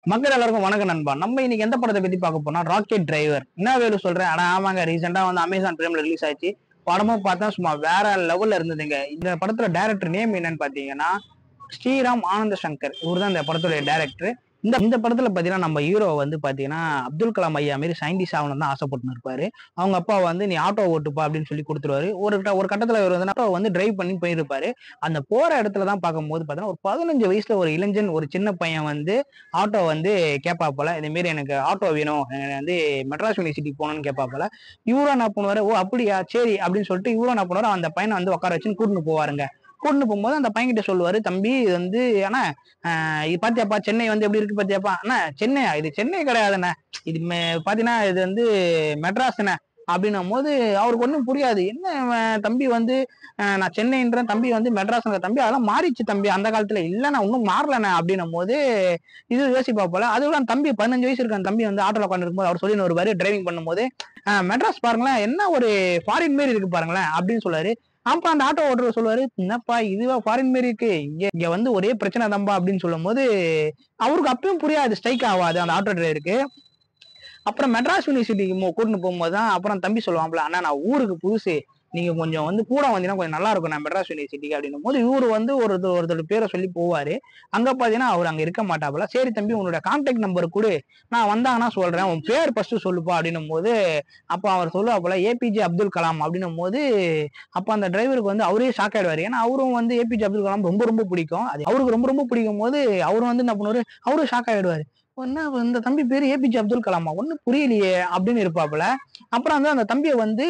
மக்கள் எல்லாருக்கும் வணக்கம் நண்பா. நம்ம இன்னைக்கு எந்த படத்தை பத்தி பார்க்க போனா ராக்கெட் டிரைவர். என்ன வேலு சொல்றேன்? ஆனா ஆமாங்க, ரீசெண்டா வந்து அமேசான் பிரைம்ல ரிலீஸ் ஆச்சு. படமும் பார்த்தா சும்மா வேற லெவல்ல இருந்ததுங்க. இந்த படத்துல டைரக்டர் நேம் என்னன்னு பாத்தீங்கன்னா ஸ்ரீராம் ஆனந்த சங்கர். இவர் தான் இந்த படத்துடைய டைரக்டர். இந்த இந்த படத்துல பாத்தீங்கன்னா நம்ம ஹீரோ வந்து பாத்தீங்கன்னா அப்துல் கலாம் ஐயா மாரி சயின்டிஸ்ட் ஆகணும்னு தான் ஆசைப்பட்டு இருப்பாரு. அவங்க அப்பா வந்து நீ ஆட்டோ ஓட்டுப்பா அப்படின்னு சொல்லி கொடுத்துருவாரு. ஒரு கட்டத்துல இவர் வந்து ஆட்டோ வந்து டிரைவ் பண்ணி போயிருப்பாரு. அந்த போற இடத்துல தான் பார்க்கும்போது பாத்தீங்கன்னா ஒரு 15 வயசுல ஒரு இளைஞன், ஒரு சின்ன பையன் வந்து ஆட்டோ வந்து கேட்பா போல. இந்த மாரி எனக்கு ஆட்டோ வேணும், வந்து மெட்ராஸ் யூனிவர்சிட்டி போகணும்னு கேட்பா போல. இவரும் என்ன பண்ணுவாரு, ஓ அப்படியா சரி அப்படின்னு சொல்லிட்டு இவரும் என்ன பண்ணுவாரு, அந்த பையனை வந்து உட்கார வச்சுன்னு கூட்டிட்டு போவாருங்க. கூட்டிட்டு போகும்போது அந்த பையன்கிட்ட சொல்லுவாரு, தம்பி இது வந்து ஆனா இது பாத்தியாப்பா சென்னை வந்து எப்படி இருக்கு பாத்தியாப்பா. அண்ணா சென்னையா? இது சென்னை கிடையாதுண்ணே, இது பாத்தீங்கன்னா இது வந்து மெட்ராஸ்ண்ணே அப்படின்னும் போது அவருக்கு ஒன்றும் புரியாது. என்ன தம்பி வந்து நான் சென்னைன்றேன், தம்பி வந்து மெட்ராஸ்ங்கிற, தம்பி அதெல்லாம் மாறிச்சு தம்பி அந்த காலத்துல. இல்ல நான் இன்னும் மாறலண்ணே அப்படின்னும் போது இது யோசிப்பா போல. அதுவும் தம்பி 15 வயசு இருக்க தம்பி வந்து ஆட்டோல உட்காந்து இருக்கும்போது அவர் சொல்லி வருவாரு டிரைவிங் பண்ணும்போது, மெட்ராஸ் பாருங்களேன் என்ன ஒரு ஃபாரின் மாரி இருக்கு பாருங்களேன் அப்படின்னு சொல்லுவாரு. அப்ப அந்த ஆட்டோ ஓட்டுறவர் சொல்லுவாரு, என்னப்பா இதுவா ஃபாரின் மாரி இருக்கு, இங்க இங்க வந்து ஒரே பிரச்சனை தான்பா அப்படின்னு சொல்லும் போது அவருக்கு அப்பயும் புரியாது, ஸ்ட்ரைக் ஆகாது அந்த ஆட்டோ டிரைவருக்கு. அப்புறம் மெட்ராஸ் யூனிவர்சிட்டிக்கு கூட்டிட்டு போகும்போது தான் அப்புறம் தம்பி சொல்லுவான்ல, அண்ணா நான் ஊருக்கு புதுசு, நீங்க கொஞ்சம் வந்து கூட வந்தீங்கன்னா கொஞ்சம் நல்லா இருக்கும் நான் மெட்ராஸ் யூனிவர்சிட்டிக்கு அப்படின்னும் போது இவரு வந்து ஒருத்தர் பேரை சொல்லி போவாரு. அங்க பாத்தீங்கன்னா அவர் அங்க இருக்க மாட்டாப்புல. சரி தம்பி உன்னோட கான்டாக்ட் நம்பர் கொடு, நான் வந்தாங்கன்னா சொல்றேன், உன் பேர் ஃபர்ஸ்ட் சொல்லுப்பா அப்படின்னும் போது அப்ப அவர் சொல்லுவாப்புல ஏபிஜே அப்துல் கலாம் அப்படின்னும் போது அப்ப அந்த டிரைவருக்கு வந்து அவரே ஷாக் ஆயிடுவாரு. ஏன்னா அவரும் வந்து ஏபிஜே அப்துல் கலாம் ரொம்ப ரொம்ப பிடிக்கும். அது அவருக்கு ரொம்ப ரொம்ப பிடிக்கும் போது அவரும் வந்து என்ன பண்ணுவாரு, அவரும் ஷாக் ஆயிடுவாரு. என்ன இந்த தம்பி பேரு ஏபிஜே அப்துல் கலாமா, ஒண்ணும் புரியலையே அப்படின்னு இருப்பாப்புல. அப்புறம் வந்து அந்த தம்பியை வந்து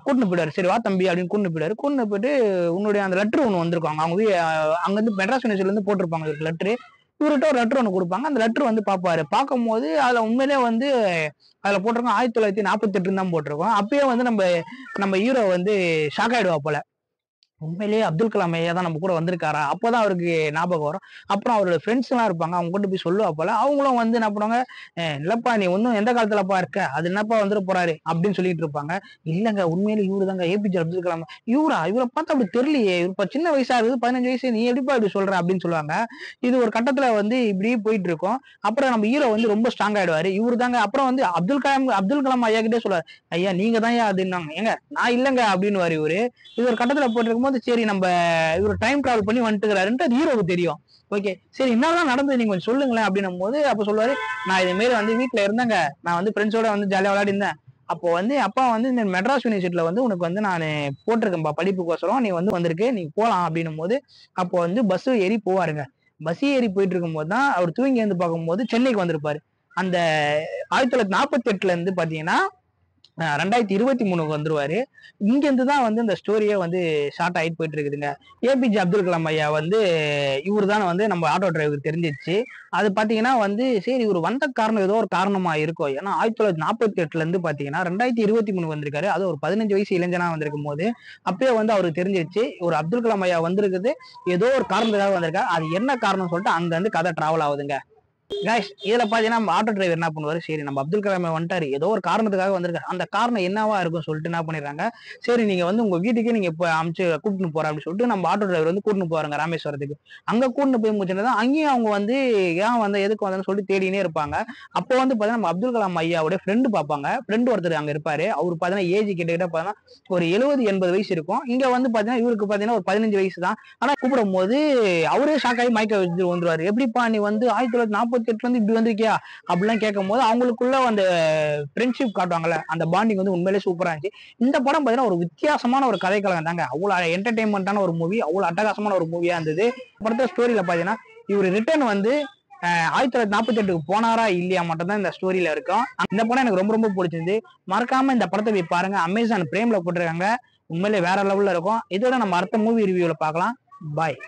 கூட்டிட்டு போயிடுவாரு. சரி வா தம்பி அப்படின்னு கூட்டிட்டு போயிடுவாரு. கூட்டிட்டு போயிட்டு உன்னுடைய அந்த லெட்டர் ஒண்ணு வந்திருக்கும், அவங்க அங்க இருந்து மெட்ராஸ் யூனிவர்சிட்டில இருந்து போட்டிருப்பாங்க இவருக்கு லெட்டர். இவர்கிட்ட ஒரு லெட்டர் ஒண்ணு கொடுப்பாங்க. அந்த லெட்டர் வந்து பார்ப்பாரு. பார்க்கும்போது அதுல உண்மையிலேயே வந்து அதுல போட்டிருக்கோம் 1948 தான் போட்டிருக்கோம். அப்பயே வந்து நம்ம நம்ம ஹீரோ வந்து ஷாக் ஆயிடுவா போல. உண்மையிலேயே அப்துல் கலாம் ஐயா தான் நம்ம கூட வந்திருக்காரா? அப்பதான் அவருக்கு ஞாபகம் வரும். அப்புறம் அவரோட ஃப்ரெண்ட்ஸ் எல்லாம் இருப்பாங்க. அவங்க கொண்டு போய் சொல்லுவா போல. அவங்களும் வந்து என்ன பண்ணுவாங்க, இல்லப்பா நீ ஒன்னும் எந்த காலத்துலப்பா இருக்க? அது என்னப்பா வந்துட போறாரு அப்படின்னு சொல்லிட்டு இருப்பாங்க. இல்லங்க உண்மையிலே இவரு தாங்க ஏபிஜே அப்துல் கலாம். இவரா? இவரை பார்த்தா அப்படி தெரியலையே, இவர் இப்ப சின்ன வயசா இருக்குது, 15 வயசு, நீ எப்படிப்பா இப்படி சொல்ற அப்படின்னு சொல்லுவாங்க. இது ஒரு கட்டத்துல வந்து இப்படியே போயிட்டு இருக்கும். அப்புறம் நம்ம ஹீரோ வந்து ரொம்ப ஸ்ட்ராங் ஆயிடுவாரு. இவரு தாங்க. அப்புறம் வந்து அப்துல் கலாம் ஐயா கிட்டே சொல்லுவாரு, ஐயா நீங்க தான் அப்படின்னாங்க. ஏங்க நான் இல்லங்க அப்படின்னு இவரு. இது ஒரு கட்டத்துல போயிட்டு இருக்கும்போது சரி நம்ம இவர் டைம் டிராவல் பண்ணி வந்துட்டுக்கிறாருன்ட்டு அது ஹீரோவுக்கு தெரியும். ஓகே சரி என்னதான் நடந்தது நீங்க கொஞ்சம் சொல்லுங்களேன் அப்படின்னும் போது அப்ப சொல்லுவாரு, நான் இது மாரி வந்து வீட்டுல இருந்தேங்க, நான் வந்து ஃப்ரெண்ட்ஸோட வந்து ஜாலியா விளையாடி இருந்தேன். அப்போ வந்து அப்பா வந்து இந்த மெட்ராஸ் யூனிவர்சிட்டியில வந்து உனக்கு வந்து நான் போட்டிருக்கேன்பா படிப்புக்கோசரம், நீ வந்து வந்திருக்கு நீ போலாம் அப்படின்னும் போது அப்போ வந்து பஸ் ஏறி போவாருங்க. பஸ் ஏறி போயிட்டு இருக்கும்போது தான் அவர் தூங்கி இருந்து பார்க்கும்போது சென்னைக்கு வந்திருப்பாரு. அந்த 1948 இருந்து பாத்தீங்கன்னா 2023 வந்துருவாரு. இங்க இருந்து தான் வந்து இந்த ஸ்டோரியே வந்து ஷார்ட் ஆயிட்டு போயிட்டு இருக்குதுங்க. ஏபிஜே அப்துல் கலாம் ஐயா வந்து இவரு தான் வந்து நம்ம ஆட்டோ டிரைவருக்கு தெரிஞ்சிருச்சு. அது பாத்தீங்கன்னா வந்து சரி இவரு வந்த காரணம் ஏதோ ஒரு காரணமா இருக்கும். ஏன்னா 1948 இருந்து பாத்தீங்கன்னா 2023 வந்திருக்காரு. அது ஒரு 15 வயசு இளைஞனா வந்திருக்கும் போது அப்பயே வந்து அவருக்கு தெரிஞ்சிருச்சு ஒரு அப்துல் கலாம் ஐயா வந்திருக்குது, ஏதோ ஒரு காரணத்துக்காக வந்திருக்காரு. அது என்ன காரணம் சொல்லிட்டு அங்க இருந்து கதை டிராவல் ஆகுதுங்க. கைஸ் இதுல பாத்தீங்கன்னா நம்ம ஆட்டோ டிரைவர் என்ன பண்ணுவாரு, சரி நம்ம அப்துல் கலாம் வந்துட்டாரு, ஏதோ ஒரு காரணத்துக்காக வந்திருக்காரு, அந்த காரணம் என்னவா இருக்கும் சொல்லிட்டு என்ன பண்ணிடுறாங்க, சரி நீங்க வந்து உங்க வீட்டுக்கே நீங்க இப்ப அமிச்சு கூட்டிட்டு போற அப்படின்னு சொல்லிட்டு நம்ம ஆட்டோ டிரைவர் வந்து கூட்டிட்டு போறாங்க ராமேஸ்வரத்துக்கு. அங்க கூட்டிட்டு போய் முடிச்சுதான் அங்கேயும் அவங்க வந்து ஏன் வந்த எதுக்கு வந்தேன்னு சொல்லிட்டு தேடினே இருப்பாங்க. அப்போ வந்து பாத்தீங்கன்னா நம்ம அப்துல் கலாம் ஐயாவுடைய ஃப்ரெண்டு பார்ப்பாங்க. ஃப்ரெண்டு ஒருத்தர் அங்க இருப்பாரு. அவரு பாத்தீங்கன்னா ஏஜ் கிட்ட பாத்தீங்கன்னா ஒரு 70-80 வயசு இருக்கும். இங்க வந்து பாத்தீங்கன்னா இவருக்கு பாத்தீங்கன்னா ஒரு 15 வயசு தான். ஆனா கூப்பிடும் போது அவரே ஷாக் ஆகி மயக்க வச்சு வந்துருவாரு. எப்படிப்பா நீ வந்து 1948 வந்து இப்படி வந்திருக்கியா அப்படிலாம் கேட்கும் போது அவங்களுக்குள்ள அந்த ஃப்ரெண்ட்ஷிப் காட்டுவாங்கல்ல, அந்த பாண்டிங் வந்து உண்மையிலேயே சூப்பரா இருந்துச்சு. இந்த படம் பாத்தீங்கன்னா ஒரு வித்தியாசமான ஒரு கதைக்களம் தாங்க. அவ்வளவு என்டர்டைன்மெண்டான ஒரு மூவி, அவ்வளவு அட்டகாசமான ஒரு மூவியா இருந்தது. படத்தோட ஸ்டோரியில பாத்தீங்கன்னா இவர் ரிட்டர்ன் வந்து 1948க்கு போனாரா இல்லையா மட்டும் தான் இந்த ஸ்டோரியில இருக்கும். இந்த படம் எனக்கு ரொம்ப ரொம்ப பிடிச்சிருந்து. மறக்காம இந்த படத்தை போய் பாருங்க. அமேசான் பிரைம்ல போட்டிருக்காங்க. உண்மையிலே வேற லெவல்ல இருக்கும். இதோட நம்ம அடுத்த மூவி ரிவ்யூல பார்க்கலாம். பாய்.